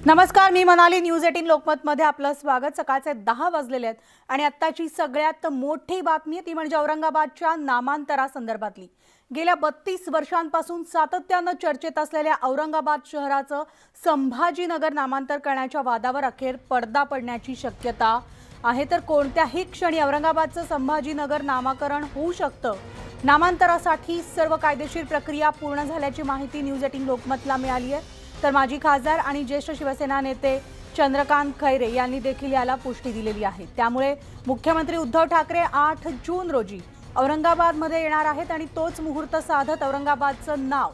नमस्कार, मी मनाली. न्यूज 18 लोकमतमध्ये आपलं स्वागत. सकाळचे 10 वाजलेले आहेत आणि आत्ताची सगळ्यात मोठी बातमी ती म्हणजे औरंगाबादच्या नामांतरासंदर्भातली. गेल्या 32 वर्षांपासून सातत्यानं चर्चेत असलेल्या औरंगाबाद शहराचं संभाजीनगर नामांतर करण्याच्या वादावर अखेर पडदा पडण्याची शक्यता आहे. तर कोणत्याही क्षणी औरंगाबादचं संभाजीनगर नामकरण होऊ शकतं. नामांतरासाठी सर्व कायदेशीर प्रक्रिया पूर्ण झाल्याची माहिती न्यूज 18 लोकमतला मिळाली आहे. तर माजी खासदार आणि ज्येष्ठ शिवसेना नेते चंद्रकांत खैरे यांनी देखील याला पुष्टी दिलेली आहे. त्यामुळे मुख्यमंत्री उद्धव ठाकरे 8 जून रोजी औरंगाबादमध्ये येणार आहेत आणि तोच मुहूर्त साधत औरंगाबादचं नाव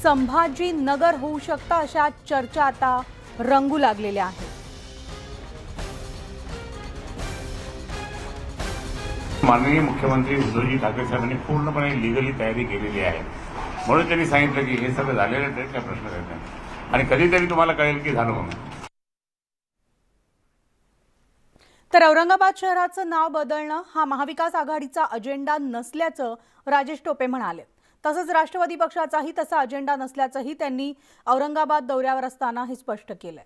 संभाजीनगर होऊ शकतं अशा चर्चा आता रंगू लागलेल्या आहेत. माननीय मुख्यमंत्री उद्धवजी ठाकरे साहेबांनी पूर्णपणे लिगली तयारी केलेली आहे. म्हणून त्यांनी सांगितलं की हे सगळं झालेलं आहे, काय प्रश्न नाही आणि कधीतरी तुम्हाला कळेल की झालं म्हणून. तर औरंगाबाद शहराचं नाव बदलणं हा महाविकास आघाडीचा अजेंडा नसल्याचं राजेश टोपे म्हणाले. तसंच राष्ट्रवादी पक्षाचाही तसा अजेंडा नसल्याचंही त्यांनी औरंगाबाद दौऱ्यावर असताना हे स्पष्ट केलंय.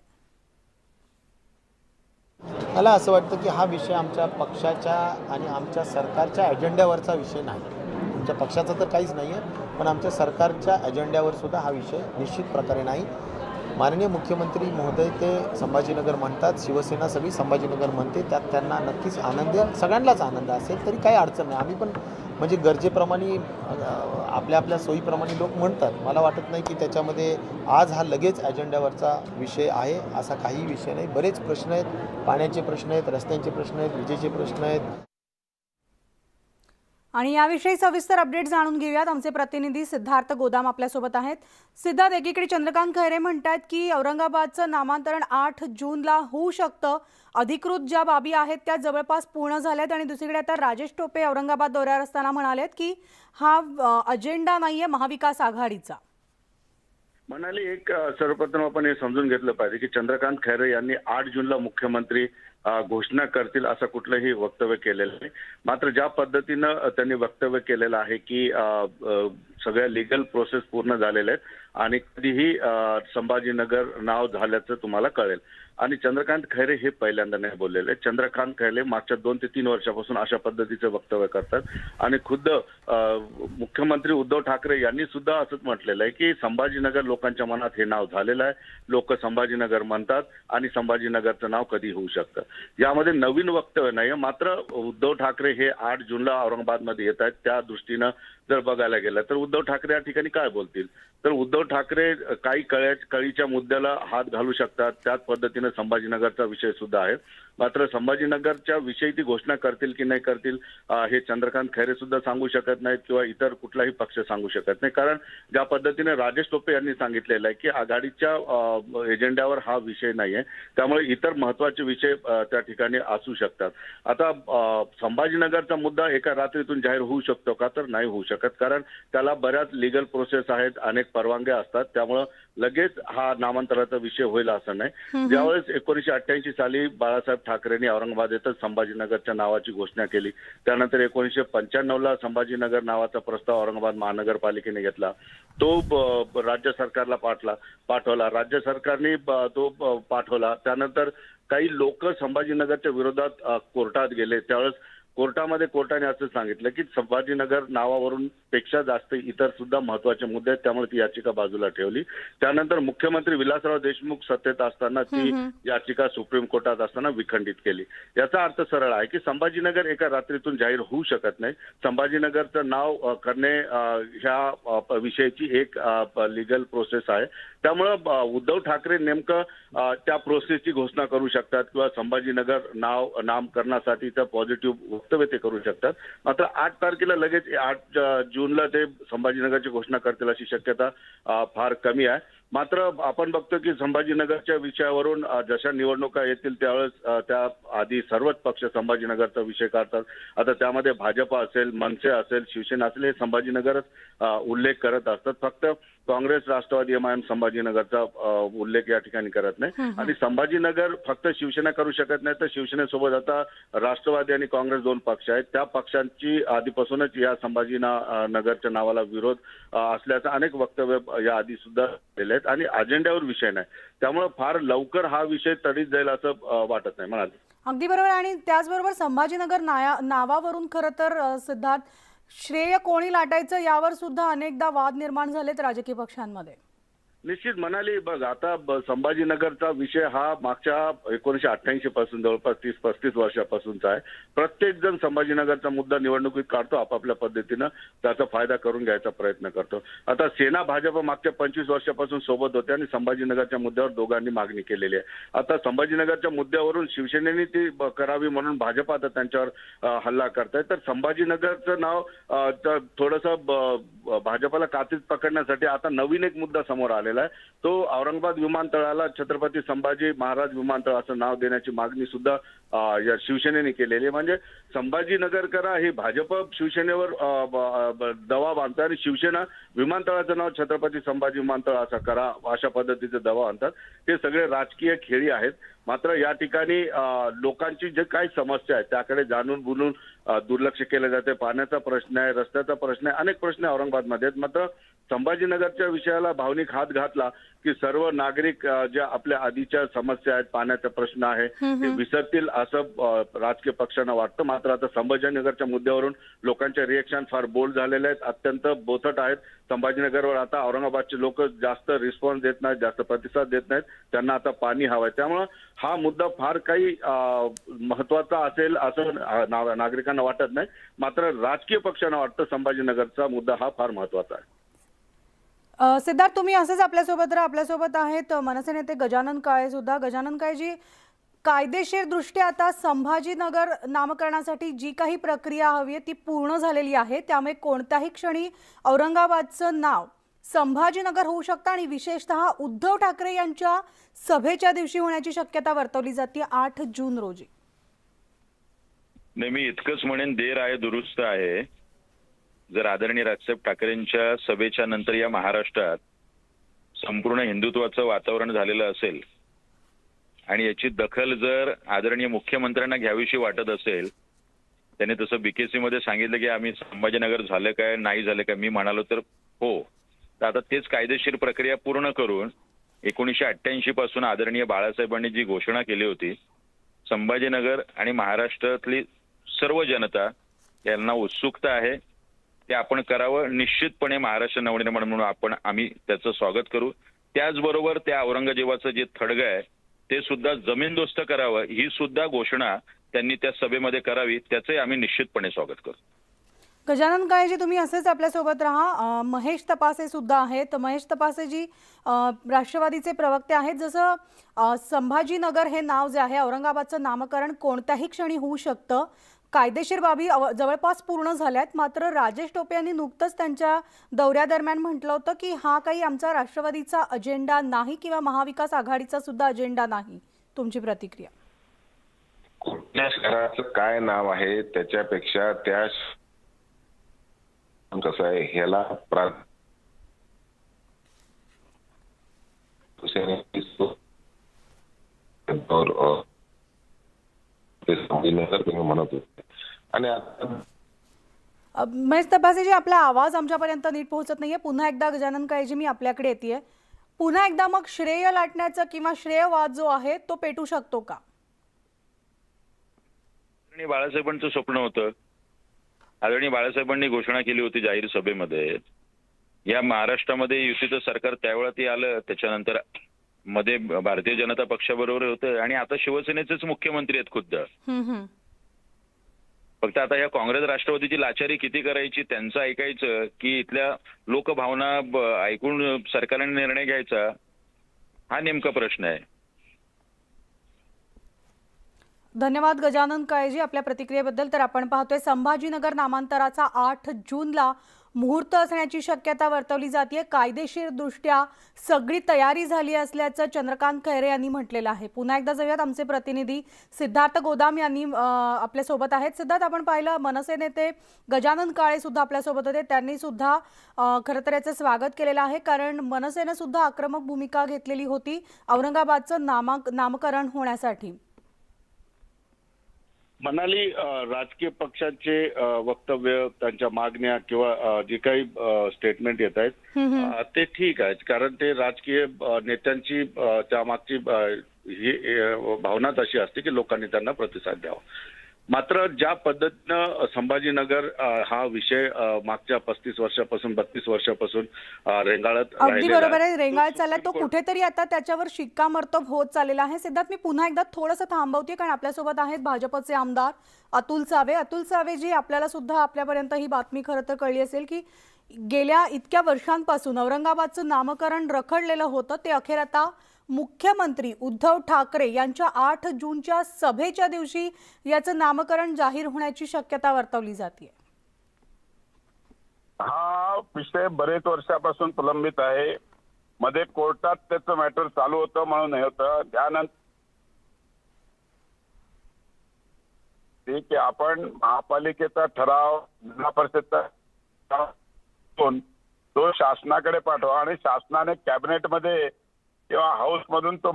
मला असं वाटतं की हा विषय आमच्या पक्षाच्या आणि आमच्या सरकारच्या अजेंड्यावरचा विषय नाही. आमच्या पक्षाचा तर काहीच नाही आहे, पण आमच्या सरकारच्या अजेंड्यावर सुद्धा हा विषय निश्चित प्रकारे नाही. माननीय मुख्यमंत्री महोदय ते संभाजीनगर म्हणतात, शिवसेना सगळी संभाजीनगर म्हणते, त्यात त्यांना नक्कीच आनंद आहे, सगळ्यांनाच आनंद असेल तरी काही अडचण नाही. आम्ही पण म्हणजे गरजेप्रमाणे आपल्या आपल्या सोयीप्रमाणे लोक म्हणतात. मला वाटत नाही की त्याच्यामध्ये आज हा लगेच अजेंड्यावरचा विषय आहे असा काही विषय नाही. बरेच प्रश्न आहेत, पाण्याचे प्रश्न आहेत, रस्त्यांचे प्रश्न आहेत, विजेचे प्रश्न आहेत. आणि याविषयी सविस्तर अपडेट जाणून घेऊयात. आमचे प्रतिनिधी सिद्धार्थ गोदाम आपल्यासोबत आहेत. सिद्धार्थ, एकीकडे चंद्रकांत खैरे म्हणतात की औरंगाबादचं नामांतरण 8 जूनला होऊ शकतं. अधिकृत ज्या बाबी आहेत त्या जवळपास पूर्ण झाल्यात आणि दुसरीकडे आता राजेश टोपे औरंगाबाद दौऱ्यावर असताना म्हणालेत की हा अजेंडा नाहीये महाविकास आघाडीचा. म्हणाले एक सर्वप्रथम आपण हे समजून घेतलं पाहिजे की चंद्रकांत खैरे यांनी 8 जूनला मुख्यमंत्री घोषणा करतील असं कुठलंही वक्तव्य केलेलं नाही. मात्र ज्या पद्धतीनं त्यांनी वक्तव्य केलेलं आहे की सगळ्या लिगल प्रोसेस पूर्ण झालेल्या आहेत आणि कधीही संभाजीनगर नाव झाल्याचं तुम्हाला कळेल. आणि चंद्रकांत खैरे हे पहिल्यांदा नाही बोललेले. चंद्रकांत खैरे मागच्या 2 ते 3 वर्षापासून अशा पद्धतीचं वक्तव्य करतात आणि खुद्द मुख्यमंत्री उद्धव ठाकरे यांनी सुद्धा असंच म्हटलेलं आहे की संभाजीनगर लोकांच्या मनात हे नाव झालेलं आहे. लोक संभाजीनगर म्हणतात आणि संभाजीनगरचं नाव कधी होऊ शकतं. यामध्ये नवीन वक्तव्य नाही. मात्र उद्धव ठाकरे हे 8 जूनला औरंगाबादमध्ये येत आहेत. त्या दृष्टीनं जर बघायला गेलं तर उद्धव ठाकरे या ठिकाणी काय बोलतील, तर उद्धव ठाकरे काही कळीच्या मुद्द्याला हात घालू शकतात. त्याच पद्धतीने संभाजीनगरचा विषय सुद्धा आहे. मात्र संभाजीनगरच्या विषयी ती घोषणा करतील की नाही करतील हे चंद्रकांत खैरे सुद्धा सांगू शकत नाहीत किंवा इतर कुठलाही पक्ष सांगू शकत नाही. कारण ज्या पद्धतीने राजेश टोपे यांनी सांगितलेलं आहे की आघाडीच्या एजेंड्यावर हा विषय नाही आहे, त्यामुळे इतर महत्वाचे विषय त्या ठिकाणी असू शकतात. आता संभाजीनगरचा मुद्दा एका रात्रीतून जाहीर होऊ शकतो का, तर नाही होऊ शकत. कारण त्याला बऱ्याच लिगल प्रोसेस आहेत, अनेक परवानग्या असतात. त्यामुळे लगेच हा नामांतराचा विषय होईल असं नाही. ज्यावेळेस 1988 साली बाळासाहेब ठाकरेंनी औरंगाबाद येथच संभाजीनगरच्या नावाची घोषणा केली, त्यानंतर 1995ला संभाजीनगर नावाचा प्रस्ताव औरंगाबाद महानगरपालिकेने घेतला. तो राज्य सरकारला पाठवला. राज्य सरकारने तो पाठवला. त्यानंतर काही लोक संभाजीनगरच्या विरोधात कोर्टात गेले. त्यावेळेस कोर्टाने असं सांगितलं की संभाजीनगर नावावरून पेक्षा जास्त इतर सुद्धा महत्वाचे मुद्दे आहेत, त्यामुळे ती याचिका बाजूला ठेवली. त्यानंतर मुख्यमंत्री विलासराव देशमुख सत्तेत असताना ती याचिका सुप्रीम कोर्टात असताना विखंडित केली. याचा अर्थ सरळ आहे की संभाजीनगर एका रात्रीतून जाहीर होऊ शकत नाही. संभाजीनगरचं नाव करणे ह्या विषयाची एक लिगल प्रोसेस आहे. त्यामुळं उद्धव ठाकरे नेमकं त्या प्रोसेसची घोषणा करू शकतात किंवा संभाजीनगर नामकरणासाठी त्या पॉझिटिव्ह वक्तव्य ते करू शकतात. मात्र 8 तारखेला लगेच 8 जूनला ते संभाजीनगरची घोषणा करतील अशी शक्यता फार कमी आहे. मात्र आपण बघतो की संभाजीनगरच्या विषयावरून जशा निवडणुका येतील त्यावेळेस त्या आधी सर्वच पक्ष संभाजीनगरचा विषय काढतात. आता त्यामध्ये भाजप असेल, मनसे असेल, शिवसेना असेल, हे संभाजीनगरच उल्लेख करत असतात. फक्त काँग्रेस, राष्ट्रवादी, एमआयएम संभाजीनगरचा उल्लेख या ठिकाणी करत नाही. आणि संभाजीनगर फक्त शिवसेना करू शकत नाही, तर शिवसेनेसोबत आता राष्ट्रवादी आणि काँग्रेस दोन पक्ष आहेत. त्या पक्षांची आधीपासूनच या संभाजीनगरच्या नावाला विरोध असल्याचं अनेक वक्तव्य या आधी सुद्धा केले आहेत आणि अजेंड्यावर विषय नाही. त्यामुळे फार लवकर हा विषय तडीत जाईल असं वाटत नाही. म्हणाले अगदी बरोबर. आणि त्याचबरोबर संभाजीनगर नावावरून खरं तर सिद्धार्थ, श्रेय कोणी लाटायचं यावर सुद्धा अनेकदा वाद निर्माण झालेत राजकीय पक्षांमध्ये. निश्चित म्हणाली. बघ, आता संभाजीनगरचा विषय हा मागच्या 1988 पासून जवळपास 30-35 वर्षापासूनचा आहे. प्रत्येक जण संभाजीनगरचा मुद्दा निवडणुकीत काढतो, आपापल्या पद्धतीनं त्याचा फायदा करून घ्यायचा प्रयत्न करतो. आता सेना भाजप मागच्या 25 वर्षापासून सोबत होते आणि संभाजीनगरच्या मुद्द्यावर दोघांनी मागणी केलेली आहे. आता संभाजीनगरच्या मुद्द्यावरून शिवसेनेने ती करावी म्हणून भाजप आता त्यांच्यावर हल्ला करताय. तर संभाजीनगरचं नाव थोडंसं भाजपला कातीत पकडण्यासाठी आता नवीन एक मुद्दा समोर आलेला आहे. तो औरंगाबाद विमानतळाला छत्रपती संभाजी महाराज विमानतळ असं नाव देण्याची मागणी सुद्धा या शिवसेनेने केलेली आहे. म्हणजे संभाजीनगर करा ही भाजप शिवसेनेवर दबाव आणतात आणि शिवसेना विमानतळाचं नाव छत्रपती संभाजी विमानतळ असं करा अशा पद्धतीचे दबाव आणतात. ते सगळे राजकीय खेळी आहेत. मात्र या ठिकाणी लोकांची जे काही समस्या आहेत त्याकडे जाणून बुजून दुर्लक्ष केलं जाते. पाण्याचा प्रश्न आहे, रस्त्याचा प्रश्न आहे, अनेक प्रश्न औरंगाबादमध्ये आहेत. मात्र संभाजीनगरच्या विषयाला भावनिक हात घातला की सर्व नागरिक ज्या आपल्या आधीच्या समस्या आहेत, पाण्याचा प्रश्न आहे, ते विसरतील असं राजकीय पक्षांना वाटतं. मात्र आता संभाजीनगरच्या मुद्द्यावरून लोकांचे रिएक्शन फार बोल्ड झालेले आहेत, अत्यंत बोथट आहेत. संभाजीनगरवर आता औरंगाबादचे लोक जास्त रिस्पॉन्स देत नाहीत, जास्त प्रतिसाद देत नाहीत. त्यांना आता पाणी हवंय. त्यामुळं हा मुद्दा फार काही महत्वाचा असेल असं नागरिकांना वाटत नाही. मात्र राजकीय पक्षांना वाटतं संभाजीनगरचा मुद्दा हा फार महत्वाचा आहे. सिद्धार्थ, तुम्ही असेच आपल्यासोबत आहेत मनसे नेते गजानन काळे सुद्धा. गजानन काळेजी, कायदेशीरदृष्ट्या आता संभाजीनगर नामकरणासाठी जी काही प्रक्रिया हवी आहे ती पूर्ण झालेली आहे. त्यामुळे कोणत्याही क्षणी औरंगाबादचं नाव संभाजीनगर होऊ शकतं आणि विशेषतः उद्धव ठाकरे यांच्या सभेच्या दिवशी होण्याची शक्यता वर्तवली जाते 8 जून रोजी. नाही, मी इतकंच म्हणेन, देर आहे दुरुस्त आहे. जर आदरणीय राजसाहेब ठाकरेंच्या सभेच्या नंतर या महाराष्ट्रात संपूर्ण हिंदुत्वाचं वातावरण झालेलं असेल आणि याची दखल जर आदरणीय मुख्यमंत्र्यांना घ्यावीशी वाटत असेल, त्याने तसं बीकेसी मध्ये सांगितलं की आम्ही संभाजीनगर झालं काय नाही झालं काय, मी म्हणालो तर हो. तर आता तेच कायदेशीर प्रक्रिया पूर्ण करून 1988 पासून आदरणीय बाळासाहेबांनी जी घोषणा केली होती, संभाजीनगर आणि महाराष्ट्रातली सर्व जनता यांना उत्सुकता आहे, ते आपण करावं. निश्चितपणे महाराष्ट्र नवनिर्माण म्हणून आम्ही त्याचं स्वागत करू. त्याचबरोबर त्या औरंगजेबाचं जे थडगं आहे ते सुद्धा जमीनदोस्त करावं, ही सुद्धा घोषणा त्यांनी त्या सभेमध्ये करावी. त्याचंही आम्ही निश्चितपणे स्वागत करू. गजानन काळेजी, तुम्ही असेच आपल्यासोबत राहा. महेश तपासे सुद्धा आहेत. महेश तपासेजी राष्ट्रवादीचे प्रवक्ते आहेत. जसं संभाजीनगर हे नाव जे आहे, औरंगाबादचं नामकरण कोणत्याही क्षणी होऊ शकतं. कायदेशीर बाबी जवळपास पूर्ण झाल्यात. मात्र राजेश टोपे यांनी नुकतंच त्यांच्या दौऱ्यादरम्यान म्हटलं होतं की हा काही आमचा राष्ट्रवादीचा अजेंडा नाही किंवा महाविकास आघाडीचा सुद्धा अजेंडा नाही. तुमची प्रतिक्रिया? कुठल्या शहराचं काय नाव आहे त्याच्यापेक्षा त्या कसं आहे ह्याला म्हणत होते. आणि महेश तपासेजी, आपला आवाज आमच्यापर्यंत नीट पोहोचत नाहीये. पुन्हा एकदा गजानन काळेजी, मी आपल्याकडे येते. पुन्हा एकदा मग श्रेय लाटण्याचा किंवा श्रेयवाद जो आहे तो पेटू शकतो का? बाळासाहेबांचं स्वप्न होतं. आदरणीय बाळासाहेबांनी घोषणा केली होती जाहीर सभेमध्ये, या महाराष्ट्रामध्ये युतीचं सरकार त्यावेळेला आलं. त्याच्यानंतर मध्ये भारतीय जनता पक्षाबरोबर होतं आणि आता शिवसेनेचेच मुख्यमंत्री आहेत खुद्द. फक्त आता या काँग्रेस राष्ट्रवादीची लाचारी किती करायची, त्यांचं ऐकायचं की इथल्या लोकभावना ऐकून सरकारने निर्णय घ्यायचा, हा नेमका प्रश्न आहे. धन्यवाद गजानन काळेजी आपल्या प्रतिक्रियेबद्दल. तर आपण पाहतोय संभाजीनगर नामांतराचा 8 जूनला मुहूर्त असण्याची शक्यता वर्तवली जाते. कायदेशीर दृष्ट्या सगळी तयारी झाली असल्याचं चंद्रकांत खैरे यांनी म्हटलेलं आहे. पुन्हा एकदा जाऊयात, आमचे प्रतिनिधी सिद्धार्थ गोदाम यांनी आपल्यासोबत आहेत. सिद्धार्थ, आपण पाहिलं मनसे नेते गजानन काळे सुद्धा आपल्यासोबत होते. त्यांनी सुद्धा खरं तर याचं स्वागत केलेलं आहे, कारण मनसेनं सुद्धा आक्रमक भूमिका घेतलेली होती औरंगाबादचं नामकरण होण्यासाठी. मनाली, राजकीय पक्षांचे वक्तव्य, त्यांच्या मागण्या किंवा जे काही स्टेटमेंट येत आहेत ते ठीक आहेत, कारण ते राजकीय नेत्यांची त्यामागची ही भावनाच अशी असते की लोकांनी त्यांना प्रतिसाद द्यावा. मात्र ज्या पद्धतीनं संभाजीनगर हा विषय मागच्या 35 वर्षापासून 32 वर्षापासून रेंगाळत अगदी बरोबर आहे, रेंगाळत चाललाय तो. कुठेतरी आता त्याच्यावर शिक्कामोर्तब होत चाललेला आहे. सिद्धार्थ, मी पुन्हा एकदा थोडंसं थांबवते, कारण आपल्यासोबत आहेत भाजपचे आमदार अतुल सावे. अतुल सावे जी, आपल्याला सुद्धा आपल्यापर्यंत ही बातमी खरं तर कळली असेल की गेल्या इतक्या वर्षांपासून औरंगाबादचं नामकरण रखडलेलं होतं, ते अखेर आता मुख्यमंत्री उद्धव ठाकरे यांच्या 8 जूनच्या सभेच्या दिवशी याचं नामकरण जाहीर होण्याची शक्यता वर्तवली जाते. हा विषय बरेच वर्षापासून प्रलंबित आहे. मध्ये कोर्टात त्याचं मॅटर चालू होतं म्हणून हे होतं. त्यानंतर ते की आपण महापालिकेचा ठराव, जिल्हा परिषदचा तो शासनाकडे पाठवा आणि शासनाने कॅबिनेटमध्ये किंवा हाऊस मधून तो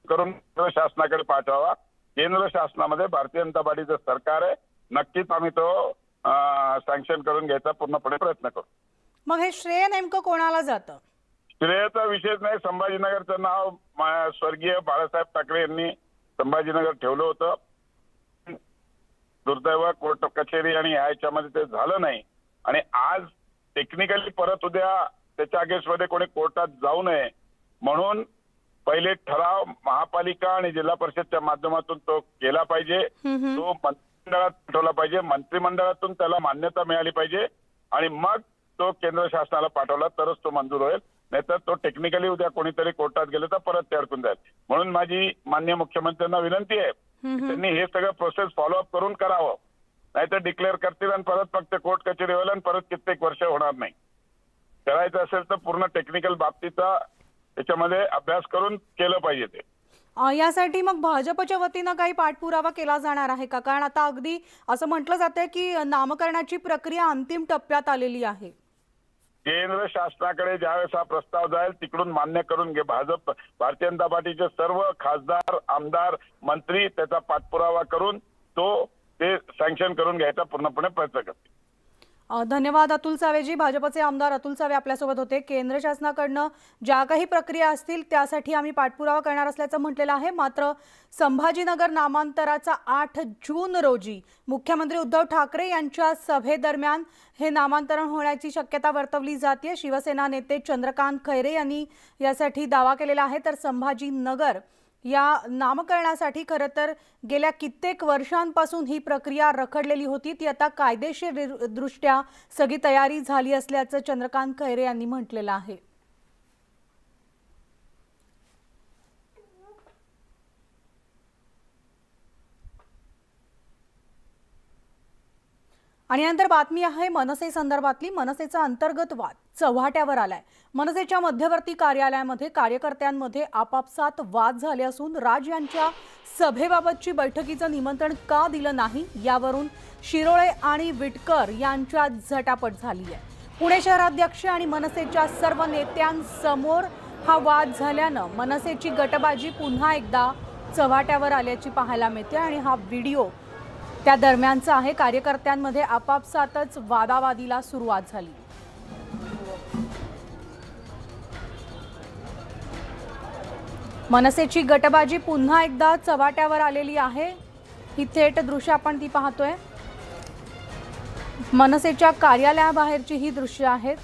करून शासनाकडे पाठवावा. केंद्र शासनामध्ये भारतीय जनता पार्टीचं सरकार आहे. नक्कीच आम्ही तो सँक्शन करून घ्यायचा पूर्णपणे प्रयत्न करू. मग हे श्रेय नेमकं कोणाला जातं? श्रेयाचा विषयच नाही. संभाजीनगरचं नाव स्वर्गीय बाळासाहेब ठाकरे यांनी संभाजीनगर ठेवलं होतं. दुर्दैव कोर्ट कचेरी आणि ह्याच्यामध्ये ते झालं नाही, आणि आज टेक्निकली परत उद्या त्याच्या अगेन्स्टमध्ये कोणी कोर्टात जाऊ नये म्हणून पहिले ठराव महापालिका आणि जिल्हा परिषदच्या माध्यमातून तो केला पाहिजे. तो मंत्रिमंडळात पाठवला पाहिजे. मंत्रिमंडळातून त्याला मान्यता मिळाली पाहिजे आणि मग तो केंद्र शासनाला पाठवला तरच तो मंजूर होईल. नाहीतर तो टेक्निकली उद्या कोणीतरी कोर्टात गेलं तर परत ते अडकून जाईल. म्हणून माझी माननीय मुख्यमंत्र्यांना विनंती आहे त्यांनी हे सगळं प्रोसेस फॉलोअप करून करावं. नाहीतर डिक्लेअर करतील आणि परत फक्त कोर्ट कचेरी होईल आणि परत कित्येक वर्ष होणार नाही. करायचं असेल तर पूर्ण टेक्निकल बाबतीचा त्याच्यामध्ये अभ्यास करून केलं पाहिजे ते. यासाठी मग भाजपच्या वतीनं काही पाठपुरावा केला जाणार आहे का? कारण आता अगदी असं म्हटलं जातंय की नामकरणाची प्रक्रिया अंतिम टप्प्यात आलेली आहे. केंद्र शासनाकडे ज्यावेळेस हा प्रस्ताव जाईल तिकडून मान्य करून घे. भारतीय जनता पार्टीचे सर्व खासदार, आमदार, मंत्री त्याचा पाठपुरावा करून ते सँक्शन करून घ्यायचा पूर्णपणे प्रयत्न करतील. धन्यवाद अतुल सावेजी. भाजपचे आमदार अतुल सावे आपल्यासोबत होते. केंद्र शासनाकडनं ज्या काही प्रक्रिया असतील त्यासाठी आम्ही पाठपुरावा करणार असल्याचं म्हटलेलं आहे. मात्र संभाजीनगर नामांतराचा 8 जून रोजी मुख्यमंत्री उद्धव ठाकरे यांच्या सभेदरम्यान हे नामांतरण होण्याची शक्यता वर्तवली जाते. शिवसेना नेते चंद्रकांत खैरे यांनी यासाठी दावा केलेला आहे. तर संभाजीनगर या नामकरणासाठी खरं तर गेल्या कित्येक वर्षांपासून ही प्रक्रिया रखडलेली होती. ती आता कायदेशीर दृष्ट्या सगळी तयारी झाली असल्याचं चंद्रकांत खैरे यांनी म्हटलेलं आहे. आणि नंतर बातमी आहे मनसे संदर्भातली. मनसेचा अंतर्गत वाद चव्हाट्यावर आलाय. मनसेच्या मध्यवर्ती कार्यालयामध्ये कार्यकर्त्यांमध्ये आपापसात वाद झाले असून राज यांच्या सभेबाबतची बैठकीचं निमंत्रण का दिलं नाही यावरून शिरोळे आणि विटकर यांच्यात झटापट झाली आहे. पुणे शहराध्यक्ष आणि मनसेच्या सर्व नेत्यांसमोर हा वाद झाल्यानं मनसेची गटबाजी पुन्हा एकदा चव्हाट्यावर आल्याची पाहायला मिळते आणि हा व्हिडिओ त्या दरम्यानचा आहे. कार्यकर्त्यांमध्ये आपापसातच वादावादीला सुरुवात झाली. मनसेची गटबाजी पुन्हा एकदा चव्हाट्यावर आलेली आहे. ही थेट दृश्य आपण ती पाहतोय. मनसेच्या कार्यालयाबाहेरची ही दृश्य आहेत.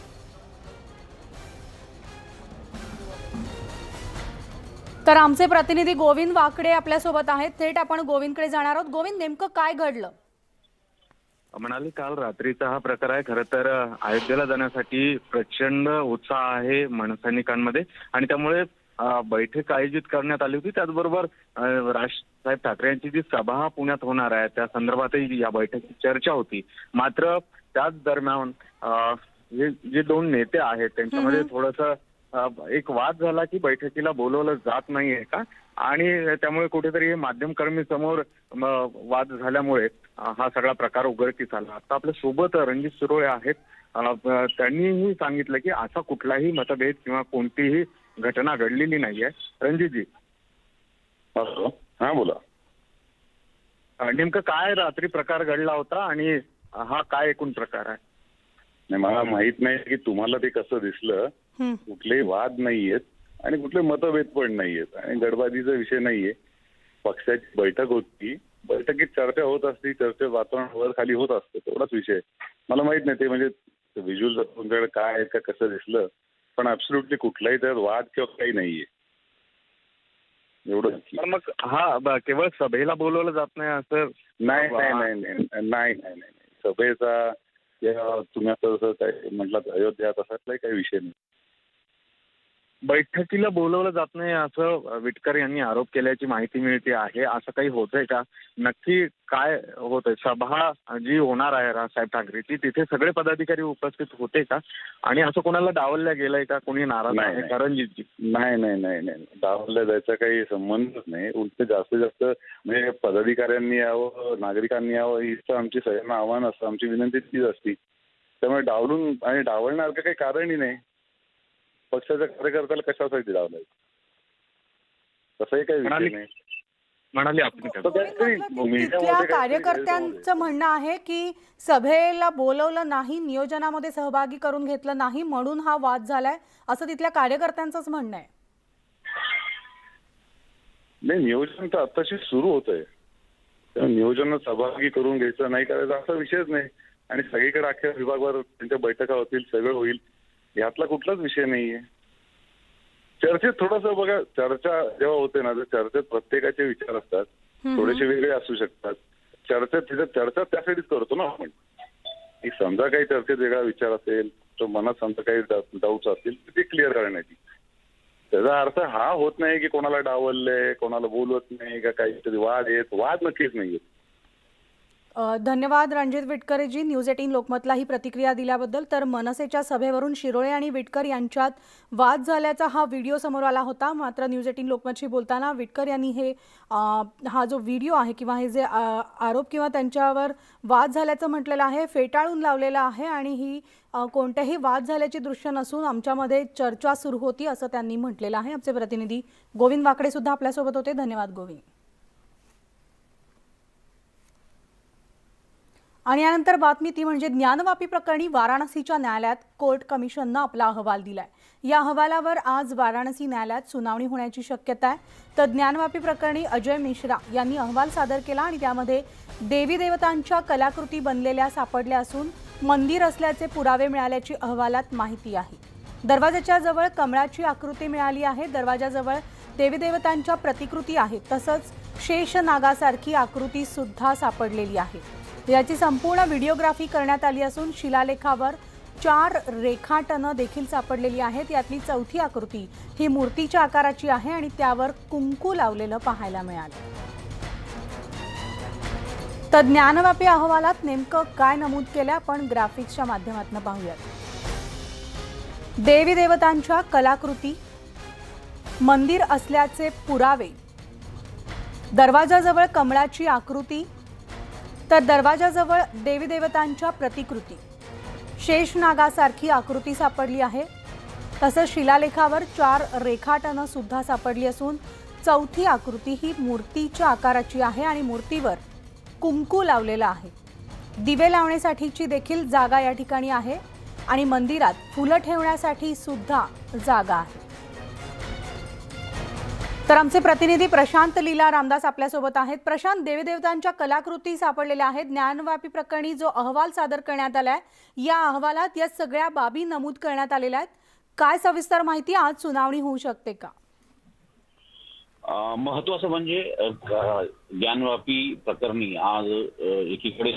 तर आमचे प्रतिनिधी गोविंद वाकडे आपल्यासोबत आहेत. थेट आपण गोविंदकडे जाणार आहोत. गोविंद, नेमकं काय घडलं? म्हणाले काल रात्रीचा हा प्रकार आहे. खरं तर अयोध्येला जाण्यासाठी प्रचंड उत्साह आहे मनसैनिकांमध्ये आणि त्यामुळे बैठक आयोजित करण्यात आली होती. त्याचबरोबर राजसाहेब ठाकरे यांची जी सभा पुण्यात होणार आहे त्या संदर्भातही या बैठकीत चर्चा होती. मात्र त्याच दरम्यान हे जे दोन नेते आहेत त्यांच्यामध्ये थोडंसं एक वाद झाला की बैठकीला बोलवलं जात नाहीये का, आणि त्यामुळे कुठेतरी माध्यमकर्मी समोर वाद झाल्यामुळे हा सगळा प्रकार उघडकीस आला. आता आपल्या सोबत रणजित शिरोळे आहेत. त्यांनीही सांगितलं की असा कुठलाही मतभेद किंवा कोणतीही घटना घडलेली नाहीये. रणजितजी, हा बोला. नेमकं काय रात्री प्रकार घडला होता आणि हा काय एकूण प्रकार आहे? नाही, मला माहित नाही की तुम्हाला ते कसं दिसलं. कुठलेही वाद नाहीयेत आणि कुठले मतभेद पण नाहीयेत आणि गडबाजीचा विषय नाहीये. पक्षाची बैठक होती, बैठकीत चर्चा होत असती, चर्चेत वातावरण वर खाली होत असतं, तेवढाच विषय. मला माहित नाही ते म्हणजे व्हिज्युअल तुमच्याकडे काय आहे का कसं दिसलं, पण ऍब्सोल्युटली कुठलाही त्यात वाद किंवा काही नाहीये एवढं. तर मग हा केवळ सभेला बोलवलं जात नाही असं? नाही नाही नाही नाही नाही नाही नाही सभेचा या तुम्ही आता जसं काय म्हटलं अयोध्यात असा काही विषय नाही. बैठकीला बोलवलं जात नाही असं विटकर यांनी आरोप केल्याची माहिती मिळते आहे. असं काही होतंय का? नक्की काय होतंय? सभा जी होणार आहे राजसाहेब ठाकरेची, तिथे सगळे पदाधिकारी उपस्थित होते का? आणि असं कोणाला डावलल्या गेलंय का? कोणी नाराज आहे का? रणजितजी, नाही नाही नाही नाही डावलल्या जायचा काही संबंधच नाही. उलट जास्तीत जास्त म्हणजे पदाधिकाऱ्यांनी यावं, नागरिकांनी यावं हीच आमची सगळ्यांना आव्हान असतं, आमची विनंती तीच असती. त्यामुळे डावलून आणि डावलण्यासारखं काही कारणही नाही. पक्षाच्या कार्यकर्त्याला कशासाठी डावलायचं तसंही काही विषय नाही. म्हणाले आपण तिथल्या कार्यकर्त्यांचं म्हणणं आहे की सभेला बोलवलं नाही, नियोजनामध्ये सहभागी करून घेतलं नाही, म्हणून हा वाद झालाय, असं तिथल्या कार्यकर्त्यांचंच म्हणणं आहे. नाही, नियोजन तर आताशी सुरू होत आहे. नियोजनात सहभागी करून घ्यायचं नाही करायचं असा विषयच नाही. आणि सगळीकडे अख्ख्या विभागावर त्यांच्या बैठका होतील, सगळं होईल, यातला कुठलाच विषय नाहीये. चर्चेत थोडंसं बघा, चर्चा जेव्हा होते ना तर चर्चेत प्रत्येकाचे विचार असतात, थोडेसे वेगळे असू शकतात. तिथे चर्चा त्यासाठीच करतो ना आपण. समजा काही चर्चेत वेगळा विचार असेल, तो मनात समजा काही डाऊट्स असतील तर ते क्लिअर करण्याची. त्याचा अर्थ हा होत नाही की कोणाला डावललंय, कोणाला बोलवत नाही का काहीतरी वाद येत. वाद नक्कीच नाही येत. धन्यवाद रणजित विटकरेजी, न्यूज 18 लोकमतला ही प्रतिक्रिया दिल्याबद्दल. तर मनसेच्या सभेवरून शिरोळे आणि विटकर यांच्यात वाद झाल्याचा हा व्हिडिओ समोर आला होता. मात्र न्यूज 18 लोकमतशी बोलताना विटकर यांनी हा जो व्हिडिओ आहे किंवा हे जे आरोप किंवा त्यांच्यावर वाद झाल्याचं म्हटलेलं आहे फेटाळून लावलेलं आहे आणि ही कोणतेही वाद झाल्याची दृश्य नसून आमच्यामध्ये चर्चा सुरू होती असं त्यांनी म्हटलेलं आहे. आमचे प्रतिनिधी गोविंद वाकडे सुद्धा आपल्यासोबत होते. धन्यवाद गोविंद. आणि यानंतर बातमी ती म्हणजे ज्ञानवापी प्रकरणी वाराणसीच्या न्यायालयात कोर्ट कमिशननं आपला अहवाल दिलाय. या अहवालावर आज वाराणसी न्यायालयात सुनावणी होण्याची शक्यता आहे. तर ज्ञानवापी प्रकरणी अजय मिश्रा यांनी अहवाल सादर केला आणि त्यामध्ये देवी देवतांच्या कलाकृती बनलेल्या सापडल्या असून मंदिर असल्याचे पुरावे मिळाल्याची अहवालात माहिती आहे. दरवाजाच्या जवळ कमळाची आकृती मिळाली आहे. दरवाजाजवळ देवी देवतांच्या प्रतिकृती आहेत. तसंच शेष नागासारखी आकृती सुद्धा सापडलेली आहे. याची संपूर्ण व्हिडिओग्राफी करण्यात आली असून शिलालेखावर 4 रेखाटनं देखील सापडलेली आहेत. यातली चौथी आकृती ही मूर्तीच्या आकाराची आहे आणि त्यावर कुंकू लावलेलं पाहायला मिळालं. तर ज्ञानवापी अहवालात नेमकं काय नमूद केलं आपण ग्राफिक्सच्या माध्यमातून पाहूयात. देवी देवतांच्या कलाकृती, मंदिर असल्याचे पुरावे, दरवाजाजवळ कमळाची आकृती, तर दरवाजाजवळ देवी देवतांच्या प्रतिकृती, शेषनागासारखी आकृती सापडली आहे. तसंच शिलालेखावर 4 रेखाटनं सुद्धा सापडली असून चौथी आकृती ही मूर्तीच्या आकाराची आहे आणि मूर्तीवर कुंकू लावलेला आहे. दिवे लावण्यासाठीची देखील जागा या ठिकाणी आहे आणि मंदिरात फुलं ठेवण्यासाठी सुद्धा जागा आहे. तर आमचे प्रतिनिधी प्रशांत लीला रामदास आपल्यासोबत आहेत. प्रशांत, देवी देवतांच्या कलाकृती सापडलेल्या आहेत. ज्ञानवापी प्रकरणी जो अहवाल सादर करण्यात आलाय या अहवालात या सगळ्या बाबी नमूद करण्यात आलेल्या आहेत. काय सविस्तर माहिती, आज सुनावणी होऊ शकते का? महत्वाचं म्हणजे ज्ञानवापी प्रकरणी आज एकीकडे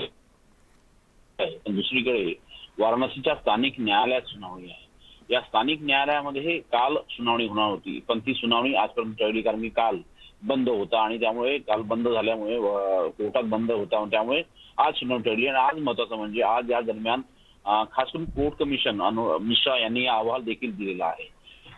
दुसरीकडे वाराणसीच्या स्थानिक न्यायालयात सुनावणी आहे. या स्थानिक न्यायालयामध्ये काल सुनावणी होणार होती, पण ती सुनावणी आजपर्यंत टळली कारण की काल बंद होता आणि त्यामुळे काल बंद झाल्यामुळे कोर्टात बंद होता त्यामुळे आज सुनावणी टळली. आणि आज महत्वाचं म्हणजे आज या दरम्यान खास करून कोर्ट कमिशन मिश्रा यांनी अहवाल देखील दिलेला आहे.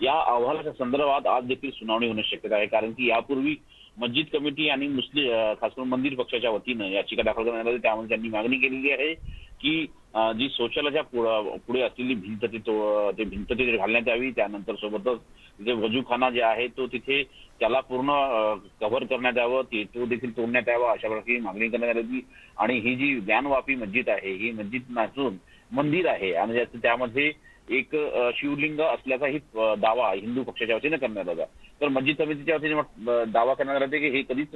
या अहवालाच्या संदर्भात आज देखील सुनावणी होण्याची शक्यता आहे, कारण की यापूर्वी मस्जिद कमिटी आणि मुस्लिम खास करून मंदिर पक्षाच्या वतीनं याचिका दाखल करण्यात आली. त्यामध्ये त्यांनी मागणी केलेली आहे की जी शौचालयाच्या पुढे असलेली भिंत ते भिंत तिथे घालण्यात यावी. त्यानंतर सोबतच तिथे वजूखाना जे आहे तो तिथे त्याला पूर्ण कव्हर करण्यात यावं, तो देखील तोडण्यात यावा, अशा प्रकारची मागणी करण्यात आली होती. आणि ही जी ज्ञानवापी मस्जिद आहे ही मस्जिद नसून मंदिर आहे आणि त्यामध्ये एक शिवलिंग असल्याचाही दावा हिंदू पक्षाच्या वतीने करण्यात आला. तर मस्जिद समितीच्या वतीने दावा करण्यात आला की हे कधीच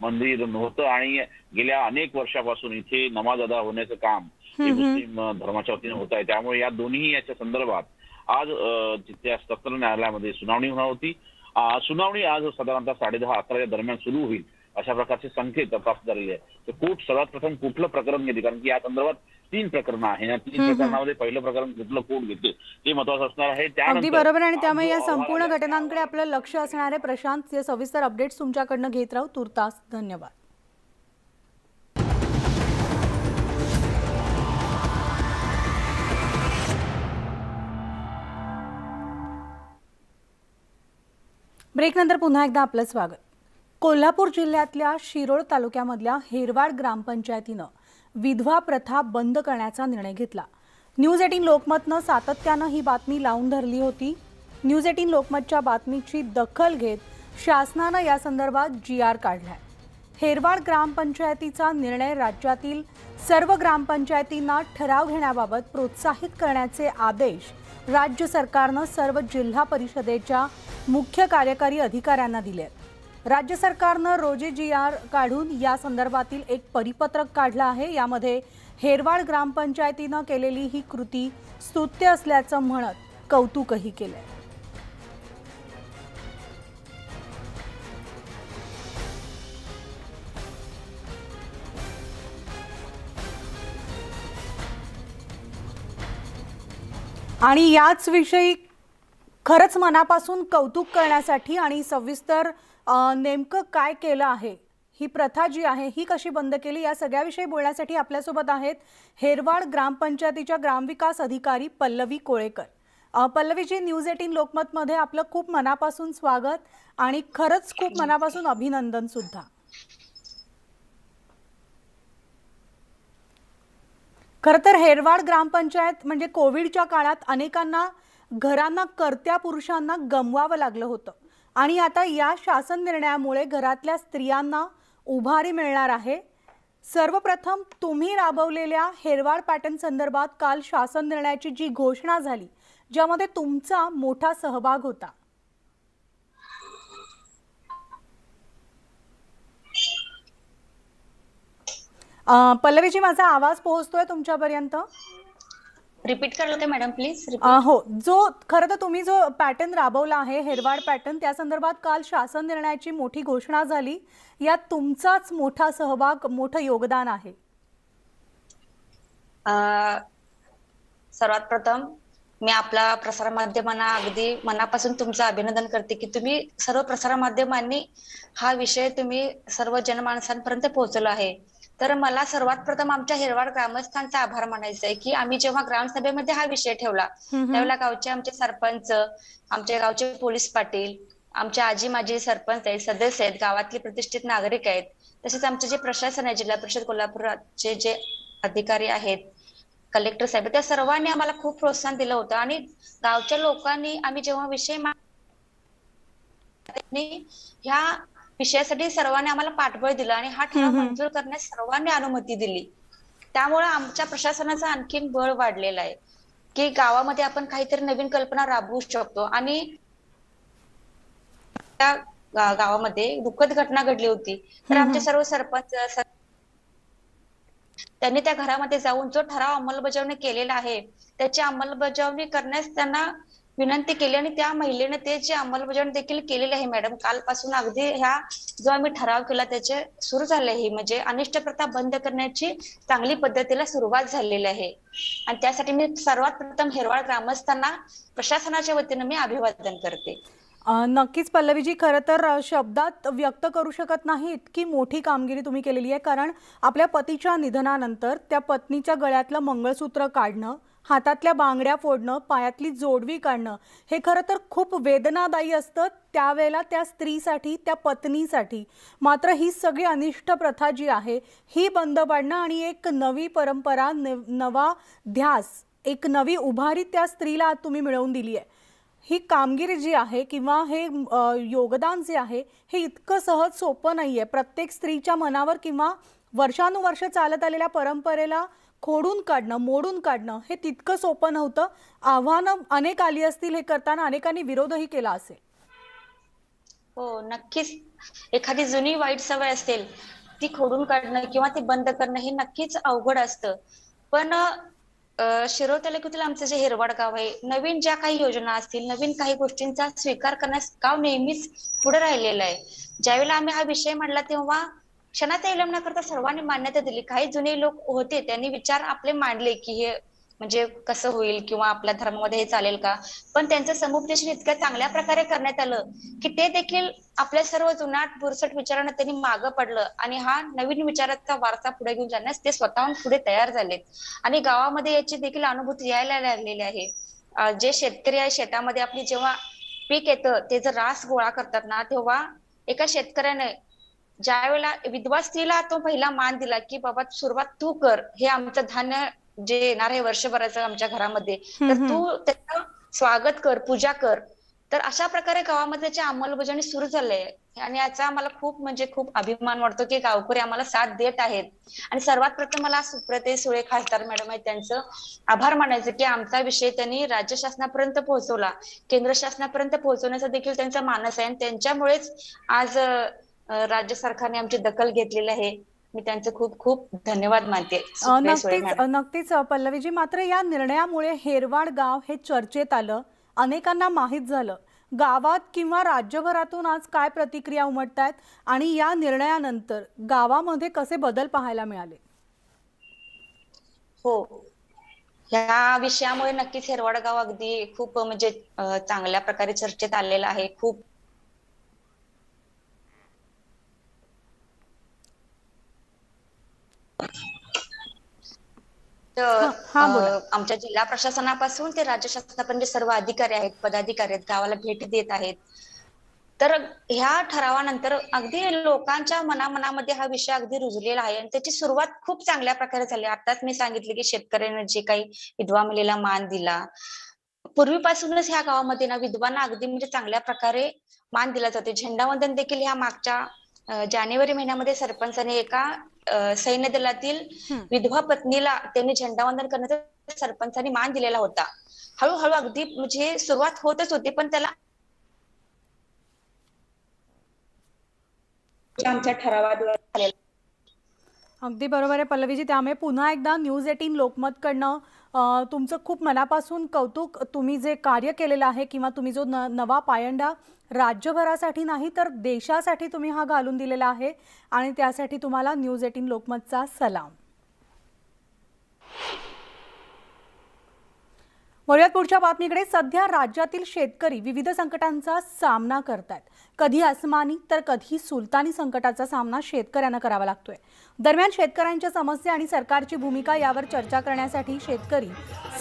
मंदिर नव्हतं आणि गेल्या अनेक वर्षापासून इथे नमाज अदा होण्याचं काम हे मुस्लिम धर्माच्या वतीने होत आहे. त्यामुळे या दोन्ही याच्या संदर्भात आज त्या सत्र न्यायालयामध्ये सुनावणी होणार होती. सुनावणी आज साधारणतः 10:30-11 दरम्यान सुरू होईल अशा प्रकारचे संकेत प्राप्त झालेले आहे. तर कोर्ट सर्वात प्रथम कुठलं प्रकरण घेते, कारण की या संदर्भात 3 प्रकरणं आहे. या 3 प्रकरणामध्ये पहिलं प्रकरण कुठलं कोर्ट घेते ते महत्वाचं असणार आहे. अगदी बरोबर. आणि त्यामुळे या संपूर्ण घटनांकडे आपलं लक्ष असणार आहे. प्रशांत, हे सविस्तर अपडेट्स तुमच्याकडनं घेत राहू. तुर्तास धन्यवाद. ब्रेकनंतर पुन्हा एकदा आपलं स्वागत. कोल्हापूर जिल्ह्यातल्या शिरोळ तालुक्यामधल्या हेरवाड ग्रामपंचायतीनं विधवा प्रथा बंद करण्याचा निर्णय घेतला. न्यूज 18 लोकमतनं सातत्यानं ही बातमी लावून धरली होती. न्यूज 18 लोकमतच्या बातमीची दखल घेत शासनानं या संदर्भात GR काढलाय. हेरवाड ग्रामपंचायतीचा निर्णय राज्यातील सर्व ग्रामपंचायतींना ठराव घेण्याबाबत प्रोत्साहित करण्याचे आदेश राज्य सरकारनं सर्व जिल्हा परिषदेच्या मुख्य कार्यकारी अधिकाऱ्यांना दिले आहेत. राज्य सरकारनं रोजी GR काढून या संदर्भातील एक परिपत्रक काढलं आहे. यामध्ये हेरवाड ग्रामपंचायतीनं केलेली ही कृती स्तुत्य असल्याचं म्हणत कौतुकही केलंय. आणि याच विषयी खरंच मनापासून कौतुक करण्यासाठी आणि सविस्तर नेमकं काय केलं आहे, ही प्रथा जी आहे ही कशी बंद केली, या सगळ्याविषयी बोलण्यासाठी आपल्यासोबत आहेत हेरवाड ग्रामपंचायतीच्या ग्रामविकास अधिकारी पल्लवी कोळेकर. पल्लवीजी, न्यूज 18 लोकमतमध्ये आपलं खूप मनापासून स्वागत आणि खरंच खूप मनापासून अभिनंदन सुद्धा. खरं तर हेरवाड ग्रामपंचायत म्हणजे कोविडच्या काळात अनेकांना घरांना कर्त्या पुरुषांना गमवावं लागलं होतं आणि आता या शासन निर्णयामुळे घरातल्या स्त्रियांना उभारी मिळणार आहे. सर्वप्रथम तुम्ही राबवलेल्या हेरवाड पॅटर्न संदर्भात काल शासन निर्णयाची जी घोषणा झाली, ज्यामध्ये तुमचा मोठा सहभाग होता. पल्लवीजी, माझा आवाज पोहोचतोय तुमच्यापर्यंत? रिपीट करते मॅडम प्लीज. हो, खरं तर तुम्ही जो पॅटर्न राबवला आहे हेरवाड पॅटर्न, त्या संदर्भात काल शासन निर्णयाची मोठी घोषणा झाली. यात तुमचाच मोठा सहभाग, मोठं योगदान आहे. सर्वात प्रथम मी आपला प्रसार माध्यमांना अगदी मनापासून तुमचं अभिनंदन करते की तुम्ही सर्व प्रसार माध्यमांनी हा विषय तुम्ही सर्व जनमानसांपर्यंत पोहोचवला आहे. तर मला सर्वात प्रथम आमच्या हेरवाड ग्रामस्थांचा आभार मानायचा आहे की आम्ही जेव्हा ग्रामसभेमध्ये हा विषय ठेवला त्यावेळेला गावचे आमचे सरपंच, आमच्या गावचे पोलीस पाटील, आमच्या आजी माजी सरपंच आहेत, सदस्य आहेत, गावातले प्रतिष्ठित नागरिक आहेत, तसेच आमचे जे प्रशासन आहे, जिल्हा परिषद कोल्हापूरचे जे अधिकारी आहेत, कलेक्टर साहेब, त्या सर्वांनी आम्हाला खूप प्रोत्साहन दिलं होतं. आणि गावच्या लोकांनी आम्ही जेव्हा विषय ह्या विषयासाठी सर्वांनी आम्हाला पाठबळ दिलं आणि हा ठराव मंजूर करण्यास सर्वांनी अनुमती दिली. त्यामुळे आमच्या प्रशासनाचं आणखीन बळ वाढलेलं आहे की गावामध्ये आपण काहीतरी नवीन कल्पना राबवू शकतो. आणि त्या गावामध्ये दुःखद घटना घडली होती, तर आमचे सर्व सरपंच त्यांनी त्या घरामध्ये जाऊन जो ठराव अंमलबजावणी केलेला आहे त्याची अंमलबजावणी करण्यास त्यांना विनंती केली आणि त्या महिलेने ते जे अंमलबजावणी देखील केलेली आहे. मॅडम, कालपासून अगदी ह्या जो आम्ही ठराव केला त्याचे सुरू झाले आहे, म्हणजे अनिष्ट प्रथा बंद करण्याची चांगली पद्धतीला सुरुवात झालेली आहे. आणि त्यासाठी मी सर्वात प्रथम हेरवाड ग्रामस्थांना प्रशासनाच्या वतीने मी अभिवादन करते. नक्कीच पल्लवीजी, खरं तर शब्दात व्यक्त करू शकत नाही इतकी मोठी कामगिरी तुम्ही केलेली आहे. कारण आपल्या पतीच्या निधनानंतर त्या पत्नीच्या गळ्यातलं मंगळसूत्र काढणं, हातातल्या बांगड्या फोडणं, पायातली जोडवी काढणं, हे खरं तर खूप वेदनादायी असतं त्यावेळेला त्या स्त्रीसाठी, त्या पत्नीसाठी. मात्र ही सगळी अनिष्ट प्रथा जी आहे ही बंद पाडणं आणि एक नवी परंपरा, नवा ध्यास, एक नवी उभारी त्या स्त्रीला आज तुम्ही मिळवून दिली आहे. ही कामगिरी जी आहे किंवा हे योगदान जे आहे हे इतकं सहज सोपं नाही आहे. प्रत्येक स्त्रीच्या मनावर किंवा वर्षानुवर्ष चालत आलेल्या परंपरेला खोडून काढणं, मोडून काढणं हे तितकं सोपं नव्हतं. आव्हानं अनेक आली असतील हे करताना, अनेकांनी विरोधही केला असेल. हो, नक्कीच. एखादी जुनी वाईट सवय असेल ती खोडून काढणं किंवा ती बंद करणं हे नक्कीच अवघड असतं. पण शिरोळ तालुक्यातील आमचं जे हिरवड गाव आहे, नवीन ज्या काही योजना असतील, नवीन काही गोष्टींचा स्वीकार करण्यास गाव नेहमीच पुढे राहिलेलं आहे. ज्यावेळेला आम्ही हा विषय मांडला तेव्हा क्षणाचा विलंब न करता सर्वांनी मान्यता दिली. काही जुने लोक होते त्यांनी विचार आपले मांडले की हे म्हणजे कसं होईल किंवा आपल्या धर्मामध्ये हे चालेल का, पण त्यांचं समुपदेशन इतक्या चांगल्या प्रकारे करण्यात आलं की ते देखील आपल्या सर्व जुनाट बुरसट विचारांना त्यांनी मागं पडलं आणि हा नवीन विचाराचा वारसा पुढे घेऊन जाण्यास ते स्वतःहून पुढे तयार झालेत. आणि गावामध्ये याची देखील अनुभूती यायला लागलेली आहे. जे शेतकरी आहे, शेतामध्ये आपली जेव्हा पीक येतं ते जर रास गोळा करतात ना, तेव्हा एका शेतकऱ्याने ज्या वेळेला विधवा स्त्रीला तो पहिला मान दिला की बाबा सुरुवात तू कर, हे आमचं धान्य जे येणार आहे वर्षभराचं आमच्या घरामध्ये, तर तू त्याचं स्वागत कर, पूजा कर. तर अशा प्रकारे गावामध्ये त्याची अंमलबजावणी सुरू झाली आणि याचा आम्हाला खूप म्हणजे खूप अभिमान वाटतो की गावकरी आम्हाला साथ देत आहेत. आणि सर्वात प्रथम मला सुप्रते सुळे खासदार मॅडम आहेत त्यांचं आभार मानायचं की आमचा विषय त्यांनी राज्य शासनापर्यंत पोहोचवला, केंद्र शासनापर्यंत पोहोचवण्याचा देखील त्यांचा मानस आहे आणि त्यांच्यामुळेच आज राज्य सरकारने आमची दखल घेतलेली आहे. मी त्यांचे खूप खूप धन्यवाद मानते. नक्कीच पल्लवीजी, मात्र या निर्णयामुळे हेरवाड गाव हे चर्चेत आलं, अनेकांना माहीत झालं. गावात किंवा राज्यभरातून आज काय प्रतिक्रिया उमटतायत आणि या निर्णयानंतर गावामध्ये कसे बदल पाहायला मिळाले? हो, ह्या विषयामुळे नक्कीच हेरवाड गाव अगदी खूप म्हणजे चांगल्या प्रकारे चर्चेत आलेलं आहे. खूप आमच्या जिल्हा प्रशासनापासून ते राज्य शासनापर्यंत सर्व अधिकारी आहेत, पदाधिकारी आहेत, गावाला भेट देत आहेत. तर ह्या ठरावानंतर अगदी लोकांच्या मनामध्ये हा विषय अगदी रुजलेला आहे आणि त्याची सुरुवात खूप चांगल्या प्रकारे झाली. आताच मी सांगितले की शेतकऱ्यांनी जे काही विधवा मुलीला मान दिला, पूर्वीपासूनच ह्या गावामध्ये ना विधवांना अगदी म्हणजे चांगल्या प्रकारे मान दिला जाते. झेंडावंदन देखील ह्या मागच्या जानेवारी महिन्यामध्ये सरपंचाने एका सैन्य दलातील विधवा पत्नीला त्यांनी झेंडावंदन करण्याचा सरपंचाने मान दिलेला होता. हळूहळू अगदी म्हणजे सुरुवात होतच होती, पण त्याला आमच्या ठरावाद्वारे अगदी बरोबर आहे पल्लवीजी. त्यामुळे पुन्हा एकदा न्यूज 18 लोकमतकडनं तुमचं खूप मनापासून कौतुक. तुम्ही जे कार्य केलेलं आहे किंवा तुम्ही जो नवा पायंडा राज्यभरासाठी नाही तर देशासाठी तुम्ही हा घालून दिलेला आहे आणि त्यासाठी तुम्हाला न्यूज 18 लोकमतचा सलाम. वळूयात पुढच्या बातमीकडे. सध्या राज्यातील शेतकरी विविध संकटांचा सामना करतात. कधी आसमानी तर कधी सुलतानी संकटाचा सामना शेतकऱ्यांना करावा लागतोय. दरम्यान शेतकऱ्यांच्या समस्या आणि सरकारची भूमिका यावर चर्चा करण्यासाठी शेतकरी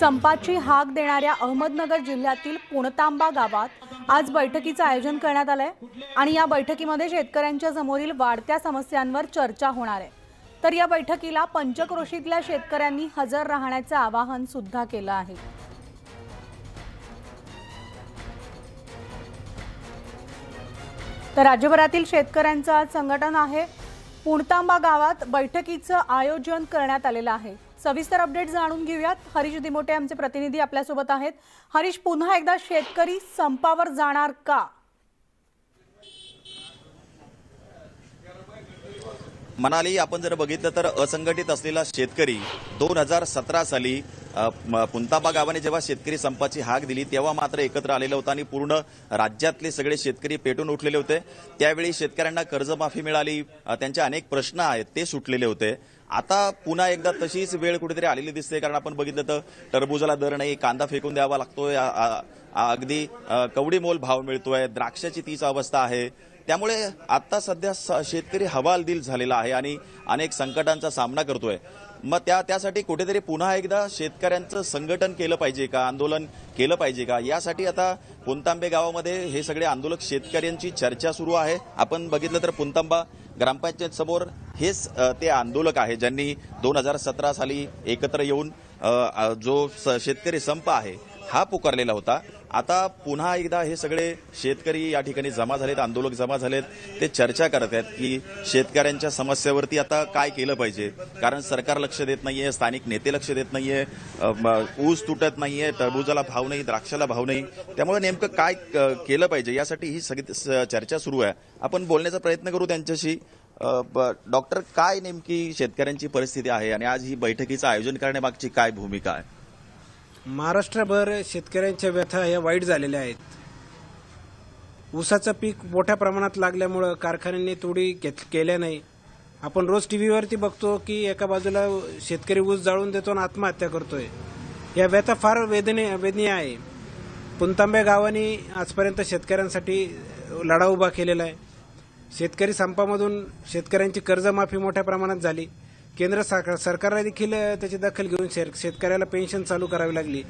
संपाची हाक देणाऱ्या अहमदनगर जिल्ह्यातील पुणतांबा गावात आज बैठकीचं आयोजन करण्यात आलंय आणि या बैठकीमध्ये शेतकऱ्यांच्या समोरील वाढत्या समस्यांवर चर्चा होणार आहे. तर या बैठकीला पंचक्रोशीतल्या शेतकऱ्यांनी हजर राहण्याचं आवाहन सुद्धा केलं आहे. तर राज्यभरातील शेतकऱ्यांचं आज संघटन आहे. पुणतांबा गावात बैठकीचं आयोजन करण्यात आलेलं आहे. सविस्तर अपडेट जाणून घेऊयात. हरीश दिमोटे आमचे प्रतिनिधी आपल्यासोबत आहेत. हरीश, पुन्हा एकदा शेतकरी संपावर जाणार का? मनाली, आपण जर बघितलं तर असंघटित असलेला शेतकरी 2017 साली पुंतांबा गावाने जेव्हा शेतकरी संपाची हाक दिली तेव्हा मात्र एकत्र आलेलं होतं आणि पूर्ण राज्यातले सगळे शेतकरी पेटून उठलेले होते. त्यावेळी शेतकऱ्यांना कर्जमाफी मिळाली, त्यांचे अनेक प्रश्न आहेत ते सुटलेले होते. आता पुन्हा एकदा तशीच वेळ कुठेतरी आलेली दिसते, कारण आपण बघितलं तर टरबुजाला दर नाही, कांदा फेकून द्यावा लागतोय, अगदी कवडी मोल भाव मिळतोय, द्राक्षाची तीच अवस्था आहे. त्यामुळे आता सध्या शेतकरी हवालदिल झालेला आहे आणि अनेक संकटांचा सामना करतोय. मग त्यासाठी कुठेतरी पुन्हा एकदा शेतकऱ्यांचं संघटन केलं पाहिजे का, आंदोलन केलं पाहिजे का, यासाठी आता पुंतांबे गावामध्ये हे सगळे आंदोलक शेतकऱ्यांची चर्चा सुरू आहे. आपण बघितलं तर पुंतांबा ग्रामपंचायत समोर हेच ते आंदोलक आहे ज्यांनी 2017 साली एकत्र येऊन जो शेतकरी संप आहे हा पुकारलेला होता. आता पुन्हा एकदा हे सगळे शेतकरी या ठिकाणी जमा झालेत, आंदोलक जमा झालेत, ते चर्चा करत आहेत की शेतकऱ्यांच्या समस्यावरती आता काय केलं पाहिजे. कारण सरकार लक्ष देत नाहीये, स्थानिक नेते लक्ष देत नाहीये, ऊस तुटत नाहीये, टरबुजाला भाव नाही, द्राक्षाला भाव नाही. त्यामुळे नेमकं काय केलं पाहिजे यासाठी ही सगळी चर्चा सुरू आहे. आपण बोलण्याचा प्रयत्न करू त्यांच्याशी. डॉक्टर, काय नेमकी शेतकऱ्यांची परिस्थिती आहे आणि आज ही बैठकीचं आयोजन करण्यामागची काय भूमिका आहे? महाराष्ट्रभर शेतकऱ्यांच्या व्यथा या वाईट झालेल्या आहेत. ऊसाचं पीक मोठ्या प्रमाणात लागल्यामुळं कारखान्यांनी तोडी केल्या नाही. आपण रोज टीव्हीवरती बघतो की एका बाजूला शेतकरी ऊस जाळून देतो आणि आत्महत्या करतोय. या व्यथा फार वेदनीय आहे. पुंतांबे गावाने आजपर्यंत शेतकऱ्यांसाठी लढा उभा केलेला आहे. शेतकरी संपामधून शेतकऱ्यांची कर्जमाफी मोठ्या प्रमाणात झाली. केंद्र सरकारने देखील त्याची दखल घेऊन शेतकऱ्याला पेन्शन चालू करावी लागली.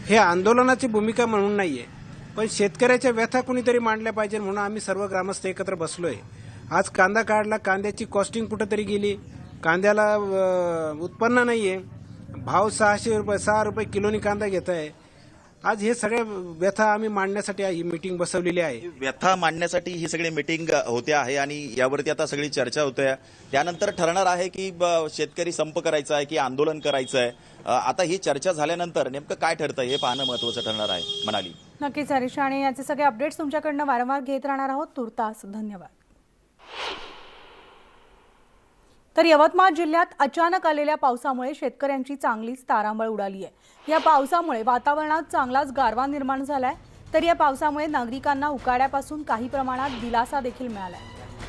हे आंदोलनाची भूमिका म्हणून नाहीये, पण शेतकऱ्याच्या व्यथा कुणीतरी मांडल्या पाहिजे म्हणून आम्ही सर्व ग्रामस्थ एकत्र बसलोय. आज कांदा काढला, कांद्याची कॉस्टिंग कुठेतरी गेली, कांद्याला उत्पन्न नाहीये, भाव 6 रुपये किलोनी कांदा घेत आहे. आज हे सगळे व्यथा आम्ही मांडण्यासाठी ही मीटिंग बसवलेली आहे. व्यथा मांडण्यासाठी ही सगळी मीटिंग होते आहे आणि यावरती आता सगळी चर्चा होते. त्यानंतर ठरणार आहे की शेतकरी संप करायचा आहे की आंदोलन करायचं आहे. आता ही चर्चा झाल्यानंतर नेमकं काय ठरतं हे पाहणं महत्वाचं ठरणार आहे. म्हणाली नक्कीच हरीश, आणि याचे सगळे अपडेट्स तुमच्याकडनं वारंवार घेत राहणार आहोत. तुर्तास धन्यवाद. तर यवतमाळ जिल्ह्यात अचानक आलेल्या पावसामुळे शेतकऱ्यांची चांगलीच तारांबळ उडाली आहे. या पावसामुळे वातावरणात चांगलाच गारवा निर्माण झालाय. तर या पावसामुळे नागरिकांना उकाड्यापासून काही प्रमाणात दिलासा देखील मिळालाय.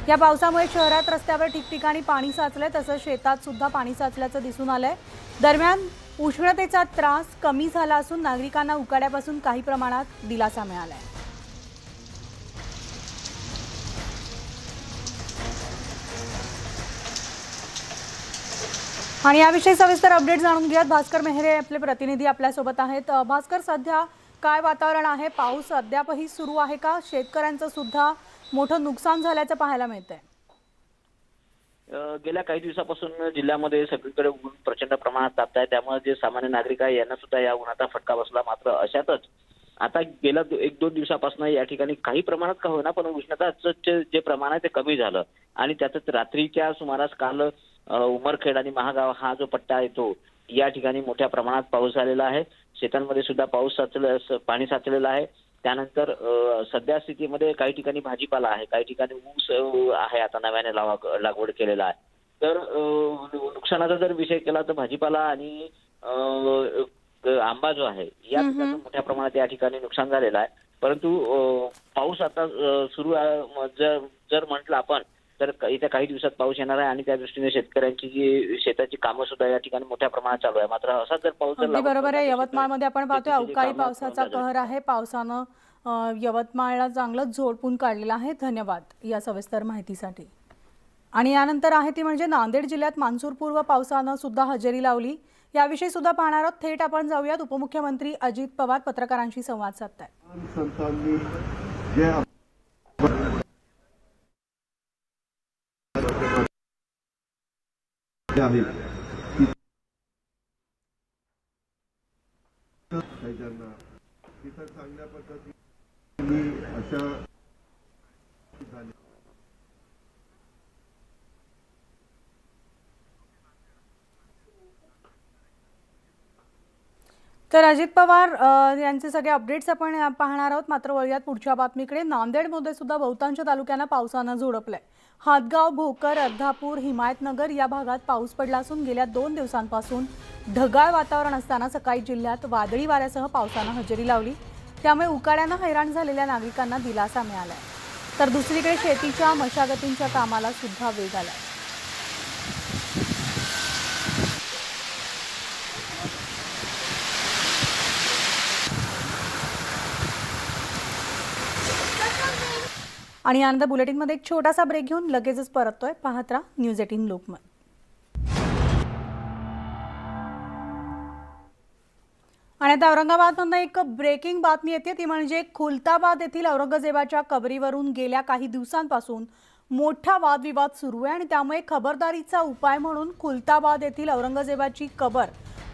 या पावसामुळे शहरात रस्त्यावर ठिकठिकाणी पाणी साचलंय, तसंच शेतात सुद्धा पाणी साचल्याचं दिसून आलंय. दरम्यान उष्णतेचा त्रास कमी झाला असून नागरिकांना उकाड्यापासून काही प्रमाणात दिलासा मिळालाय. आणि याविषयी सविस्तर अपडेट जाणून घेऊयात. भास्कर मेहरे आपले प्रतिनिधी आपल्यासोबत आहेत. भास्कर, सध्या काय वातावरण आहे? पाऊस अद्यापही सुरू आहे का? शेतकऱ्यांचं सुद्धा मोठं नुकसान झाल्याचं पाहायला मिळतंय. गेल्या काही दिवसापासून जिल्ह्यामध्ये सगळीकडे ऊन प्रचंड प्रमाणात तापत आहे. त्यामुळे जे सामान्य नागरिक आहे यांना सुद्धा या उन्हाचा फटका बसला. मात्र अशातच आता गेल्या 1-2 दिवसापासून या ठिकाणी काही प्रमाणात का होईना पण उष्णताचं जे प्रमाण आहे ते कमी झालं. आणि त्यातच रात्रीच्या सुमारास काल उमरखेड आणि महागाव हा जो पट्टा येतो या ठिकाणी मोठ्या प्रमाणात पाऊस झालेला आहे. शेतांमध्ये सुद्धा पाणी साचलेलं आहे. त्यानंतर सध्या स्थितीमध्ये काही ठिकाणी भाजीपाला आहे, काही ठिकाणी ऊस आहे आता नव्याने लागवड केलेला आहे. तर नुकसानाचा जर विषय केला तर भाजीपाला आणि आंबा जो आहे या पिकाचं मोठ्या प्रमाणात या ठिकाणी नुकसान झालेलं आहे. परंतु पाऊस आता सुरू जर म्हटलं आपण तर येत्या काही दिवसात पाऊस येणार आहे आणि त्या दृष्टीने शेतकऱ्यांची जी शेताची कामं सुद्धा या ठिकाणी मोठ्या प्रमाणात चालू आहे. मात्र असा जर पाऊस बरोबर आहे, यवतमाळमध्ये आपण पाहतोय अवकाळी पावसाचा कहर आहे. पावसानं यवतमाळला चांगलंच झोडपून काढलेलं आहे. धन्यवाद या सविस्तर माहितीसाठी. आणि यानंतर आहे ती म्हणजे नांदेड जिल्ह्यात मान्सूनपूर्व पावसानं सुद्धा हजेरी लावली. याविषयी सुद्धा पाहणार आहोत. थेट आपण जाऊयात. उपमुख्यमंत्री अजित पवार पत्रकारांशी संवाद साधतायत. चांगल्या पद्धतीने अशा तर अजित पवार यांचे सगळे अपडेट्स आपण पाहणार आहोत. मात्र वळूयात पुढच्या बातमीकडे. नांदेडमध्ये सुद्धा बहुतांश तालुक्यांना पावसानं झोडपलंय. हातगाव, भोकर, अर्धापूर, हिमायतनगर या भागात पाऊस पडला असून गेल्या 2 दिवसांपासून ढगाळ वातावरण असताना सकाळी जिल्ह्यात वादळी वाऱ्यासह पावसानं हजेरी लावली. त्यामुळे उकाड्यानं हैराण झालेल्या नागरिकांना दिलासा मिळालाय. तर दुसरीकडे शेतीच्या मशागतींच्या कामाला सुद्धा वेग आलाय. आणि यानंतर बुलेटिनमध्ये एक छोटासा ब्रेक घेऊन लगेचच परततोय. पाहत राहा न्यूज 18 लोकमत. आणि आता औरंगाबादमधून एक ब्रेकिंग बातमी येते, ती म्हणजे खुलताबाद येथील औरंगजेबाच्या कबरीवरून गेल्या काही दिवसांपासून मोठा वादविवाद सुरू आहे. आणि त्यामुळे खबरदारीचा उपाय म्हणून खुलताबाद येथील औरंगजेबाची कबर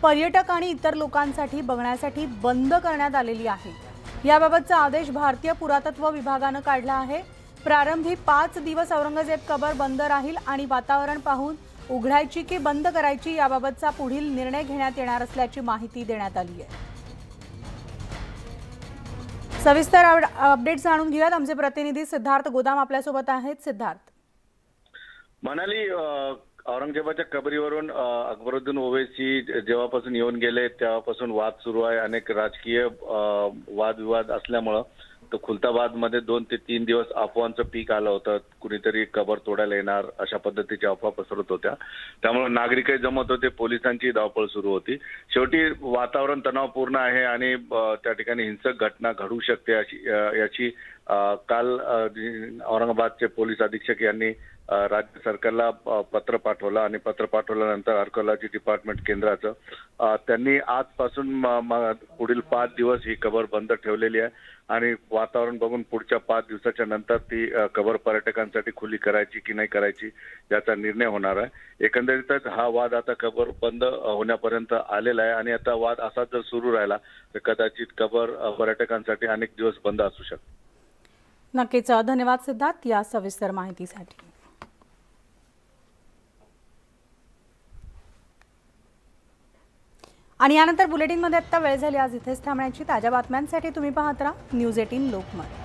पर्यटक आणि इतर लोकांसाठी बघण्यासाठी बंद करण्यात आलेली आहे. याबाबतचा आदेश भारतीय पुरातत्व विभागानं काढला आहे. प्रारंभी 5 दिवस औरंगजेब कबर बंद राहील आणि वातावरण पाहून उघडायची की बंद करायची याबाबतचा पुढील निर्णय घेण्यात येणार असल्याची माहिती देण्यात आली आहे. सविस्तर अपडेट्स जाणून घेऊयात. आमचे प्रतिनिधी सिद्धार्थ गोदाम आपल्यासोबत आहेत. सिद्धार्थ, मनाली औरंगजेबाच्या कबरीवरून अकबरुद्दीन ओवैसी जेव्हापासून येऊन गेले तेव्हापासून वाद सुरू आहे. अनेक राजकीय वादविवाद असल्यामुळं तर खुलताबादमध्ये 2 ते 3 दिवस अफवांचं पीक आलं होतं. कुणीतरी कबर तोडायला येणार अशा पद्धतीच्या अफवा पसरत होत्या. त्यामुळे नागरिकही जमत होते, पोलिसांची धावपळ सुरू होती. शेवटी वातावरण तणावपूर्ण आहे आणि त्या ठिकाणी हिंसक घटना घडू शकते याची काल औरंगाबादचे पोलीस अधीक्षक यांनी राज्य सरकारला पत्र पाठवलं आणि पत्र पाठवल्यानंतर आर्किओलॉजी डिपार्टमेंट केंद्राचं त्यांनी आजपासून पुढील 5 दिवस ही कबर बंद ठेवलेली आहे आणि वातावरण बघून पुढच्या 5 दिवसाच्या नंतर ती कबर पर्यटकांसाठी खुली करायची की नाही करायची याचा निर्णय होणार आहे. एकंदरीतच हा वाद आता कबर बंद होण्यापर्यंत आलेला आहे आणि आता वाद असा जर सुरू राहिला तर कदाचित कबर पर्यटकांसाठी अनेक दिवस बंद असू शकते. नक्कीच. धन्यवाद सिद्धार्थ या सविस्तर माहितीसाठी. आणि यानंतर बुलेटिनमध्ये आत्ता वेळ झाली आज इथेच थांबण्याची. ताज्या बातम्यांसाठी तुम्ही पाहत राहा न्यूज 18 लोकमत.